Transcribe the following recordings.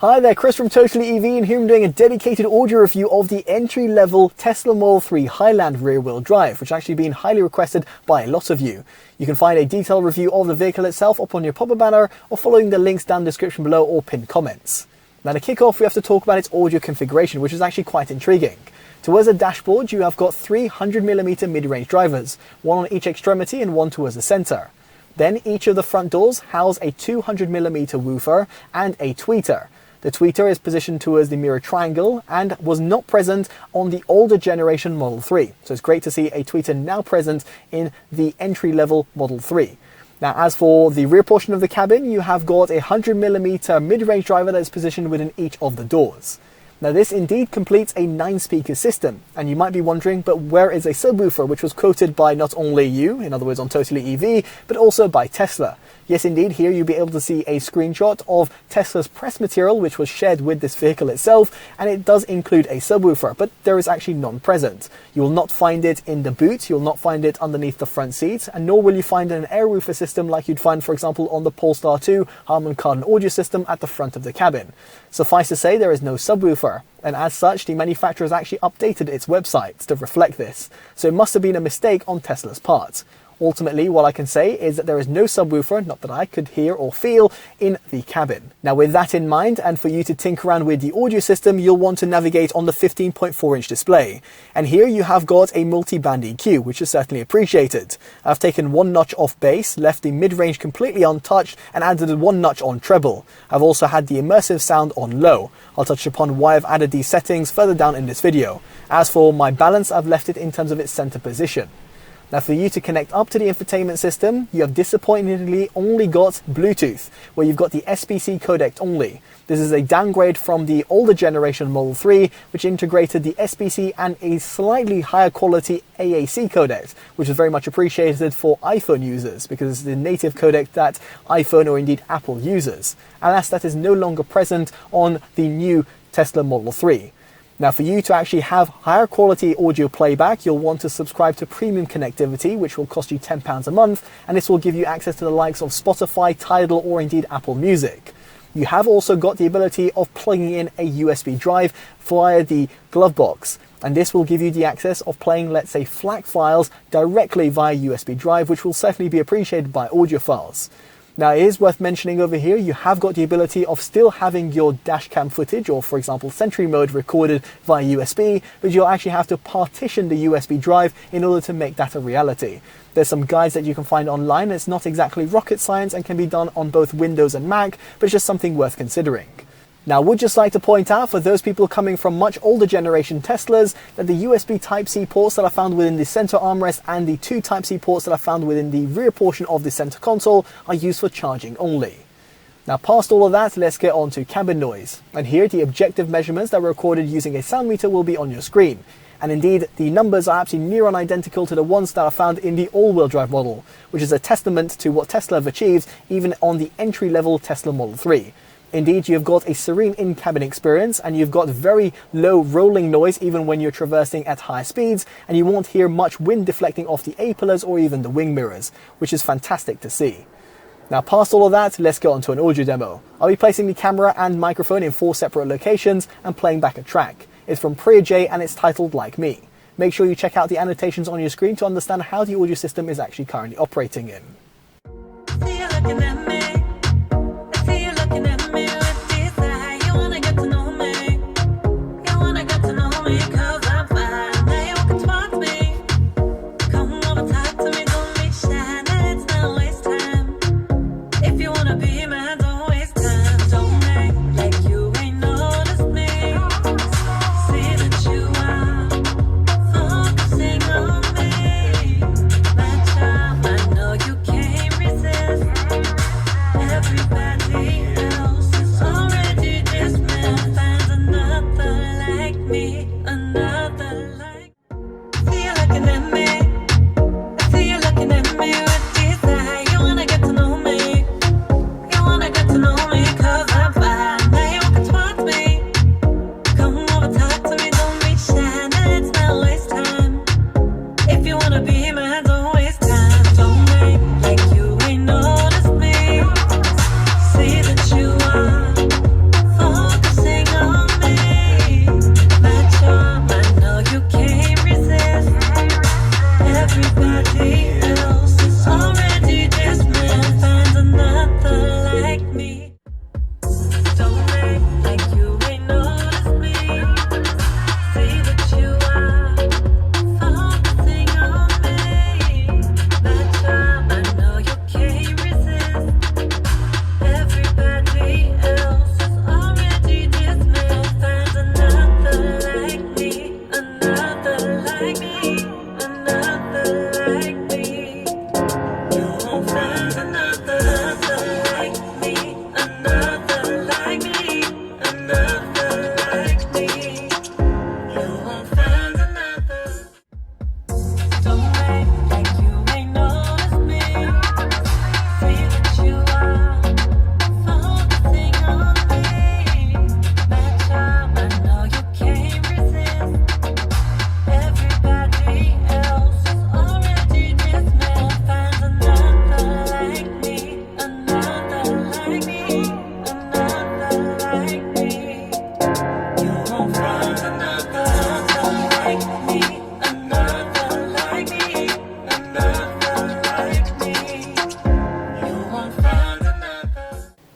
Hi there, Chris from TotallyEV, and here I'm doing a dedicated audio review of the entry-level Tesla Model 3 Highland rear-wheel drive, which has actually been highly requested by a lot of you. You can find a detailed review of the vehicle itself up on your pop-up banner or following the links down the description below or pinned comments. Now to kick off, we have to talk about its audio configuration, which is actually quite intriguing. Towards the dashboard, you have got 300mm mid-range drivers, one on each extremity and one towards the center. Then each of the front doors house a 200mm woofer and a tweeter. The tweeter is positioned towards the mirror triangle and was not present on the older generation Model 3. So it's great to see a tweeter now present in the entry-level Model 3. Now, as for the rear portion of the cabin, you have got a 100mm mid-range driver that is positioned within each of the doors. Now, this indeed completes a 9-speaker system, and you might be wondering, but where is a subwoofer, which was quoted by not only you, in other words on TotallyEV, but also by Tesla. Yes, indeed, here you'll be able to see a screenshot of Tesla's press material, which was shared with this vehicle itself, and it does include a subwoofer, but there is actually none present. You will not find it in the boot, you'll not find it underneath the front seat, and nor will you find an air woofer system like you'd find, for example, on the Polestar 2 Harman Kardon audio system at the front of the cabin. Suffice to say, there is no subwoofer, and as such, the manufacturer has actually updated its website to reflect this, so it must have been a mistake on Tesla's part. Ultimately, what I can say is that there is no subwoofer, not that I could hear or feel, in the cabin. Now, with that in mind, and for you to tinker around with the audio system, you'll want to navigate on the 15.4-inch display. And here you have got a multi-band EQ, which is certainly appreciated. I've taken one notch off bass, left the mid-range completely untouched, and added one notch on treble. I've also had the immersive sound on low. I'll touch upon why I've added these settings further down in this video. As for my balance, I've left it in terms of its center position. Now, for you to connect up to the infotainment system, you have disappointingly only got Bluetooth, where you've got the SBC codec only. This is a downgrade from the older generation Model 3, which integrated the SBC and a slightly higher quality AAC codec, which is very much appreciated for iPhone users, because it's the native codec that iPhone or indeed Apple uses. Alas, that is no longer present on the new Tesla Model 3. Now, for you to actually have higher quality audio playback, you'll want to subscribe to premium connectivity, which will cost you £10 a month, and this will give you access to the likes of Spotify, Tidal, or indeed Apple Music. You have also got the ability of plugging in a USB drive via the glove box, and this will give you the access of playing, let's say, FLAC files directly via USB drive, which will certainly be appreciated by audiophiles. Now, it is worth mentioning over here, you have got the ability of still having your dashcam footage, or for example Sentry mode, recorded via USB, but you'll actually have to partition the USB drive in order to make that a reality. There's some guides that you can find online. It's not exactly rocket science and can be done on both Windows and Mac, but it's just something worth considering. Now, I would just like to point out, for those people coming from much older generation Teslas, that the USB Type-C ports that are found within the center armrest and the two Type-C ports that are found within the rear portion of the center console are used for charging only. Now, past all of that, let's get on to cabin noise. And here, the objective measurements that were recorded using a sound meter will be on your screen. And indeed, the numbers are actually near on identical to the ones that are found in the all-wheel drive model, which is a testament to what Tesla have achieved even on the entry-level Tesla Model 3. Indeed, you've got a serene in-cabin experience, and you've got very low rolling noise even when you're traversing at high speeds, and you won't hear much wind deflecting off the A-pillars or even the wing mirrors, which is fantastic to see. Now, past all of that, let's get on to an audio demo. I'll be placing the camera and microphone in 4 separate locations and playing back a track. It's from Priya J and it's titled Like Me. Make sure you check out the annotations on your screen to understand how the audio system is actually currently operating in.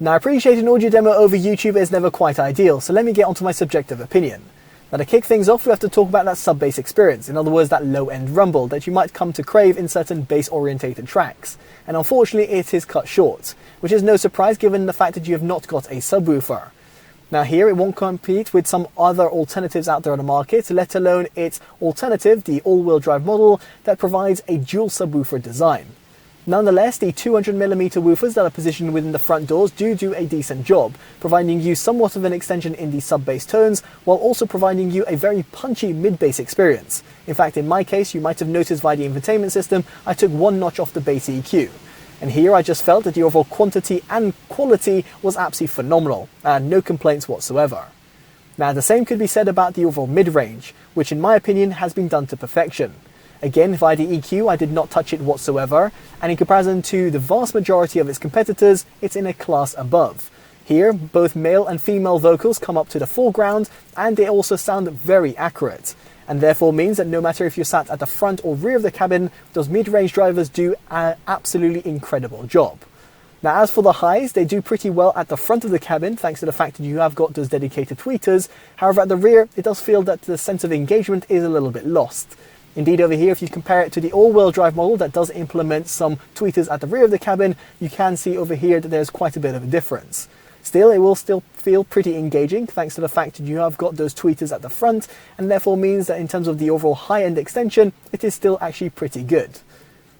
Now, I appreciate an audio demo over YouTube is never quite ideal, so let me get onto my subjective opinion. Now, to kick things off, we have to talk about that sub-bass experience, in other words, that low-end rumble that you might come to crave in certain bass-orientated tracks. And unfortunately, it is cut short, which is no surprise given the fact that you have not got a subwoofer. Now here, it won't compete with some other alternatives out there on the market, let alone its alternative, the all-wheel drive model, that provides a dual subwoofer design. Nonetheless, the 200mm woofers that are positioned within the front doors do a decent job, providing you somewhat of an extension in the sub-bass tones, while also providing you a very punchy mid-bass experience. In fact, in my case, you might have noticed via the infotainment system, I took one notch off the bass EQ. And here I just felt that the overall quantity and quality was absolutely phenomenal, and no complaints whatsoever. Now, the same could be said about the overall mid-range, which in my opinion has been done to perfection. Again, via the EQ, I did not touch it whatsoever, and in comparison to the vast majority of its competitors, it's in a class above. Here, both male and female vocals come up to the foreground, and they also sound very accurate, and therefore means that no matter if you're sat at the front or rear of the cabin, those mid-range drivers do an absolutely incredible job. Now, as for the highs, they do pretty well at the front of the cabin, thanks to the fact that you have got those dedicated tweeters. However, at the rear, it does feel that the sense of engagement is a little bit lost. Indeed, over here, if you compare it to the all-wheel drive model that does implement some tweeters at the rear of the cabin, you can see over here that there's quite a bit of a difference. Still, it will still feel pretty engaging, thanks to the fact that you have got those tweeters at the front, and therefore means that in terms of the overall high-end extension, it is still actually pretty good.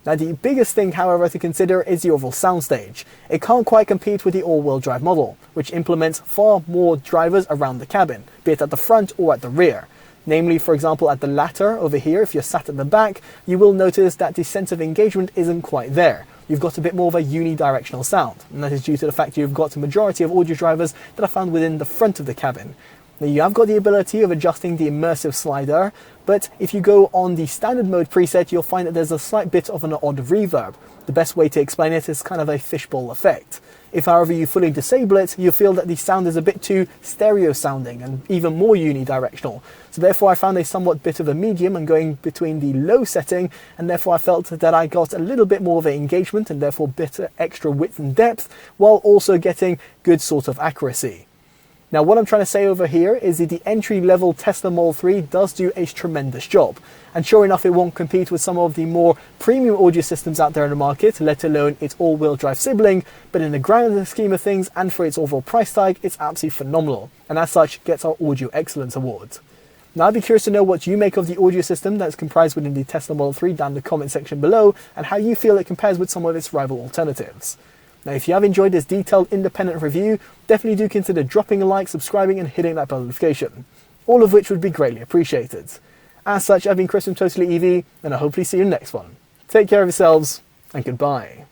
Now, the biggest thing, however, to consider is the overall soundstage. It can't quite compete with the all-wheel drive model, which implements far more drivers around the cabin, be it at the front or at the rear. Namely, for example, at the latter over here, if you're sat at the back, you will notice that the sense of engagement isn't quite there. You've got a bit more of a unidirectional sound, and that is due to the fact you've got a majority of audio drivers that are found within the front of the cabin. Now, you have got the ability of adjusting the immersive slider, but if you go on the standard mode preset, you'll find that there's a slight bit of an odd reverb. The best way to explain it is kind of a fishbowl effect. If, however, you fully disable it, you'll feel that the sound is a bit too stereo sounding and even more unidirectional. So therefore I found a somewhat bit of a medium and going between the low setting, and therefore I felt that I got a little bit more of an engagement and therefore a bit extra width and depth, while also getting good sort of accuracy. Now, what I'm trying to say over here is that the entry-level Tesla Model 3 does do a tremendous job. And sure enough, it won't compete with some of the more premium audio systems out there in the market, let alone its all-wheel drive sibling, but in the grand scheme of things and for its overall price tag, it's absolutely phenomenal, and as such, gets our Audio Excellence Award. Now, I'd be curious to know what you make of the audio system that's comprised within the Tesla Model 3 down in the comment section below, and how you feel it compares with some of its rival alternatives. Now, if you have enjoyed this detailed independent review, definitely do consider dropping a like, subscribing and hitting that bell notification, all of which would be greatly appreciated. As such, I've been Chris from TotallyEV, and I'll hopefully see you in the next one. Take care of yourselves, and goodbye.